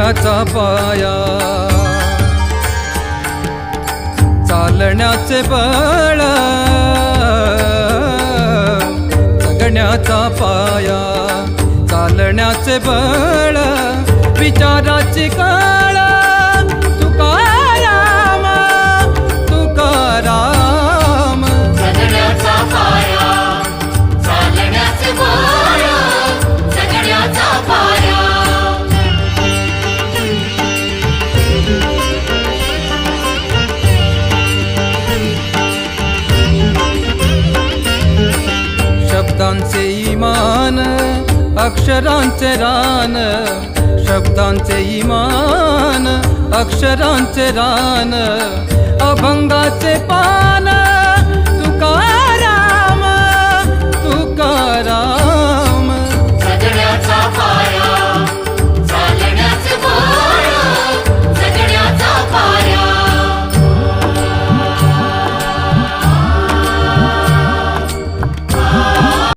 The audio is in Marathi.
जगण्याचा पाया, चालण्याचे बळ, जगण्याचा पाया, चालण्याचे बळ, विचाराची कळ, तुकाराम तुकाराम. जगण्याचा पाया, चालण्याचे बळ, जगण्याचा पाया. शब्दांचे इमान, अक्षरांचे रान, शब्दांचे इमान, अक्षरांचे रान, अभंगाचे पान,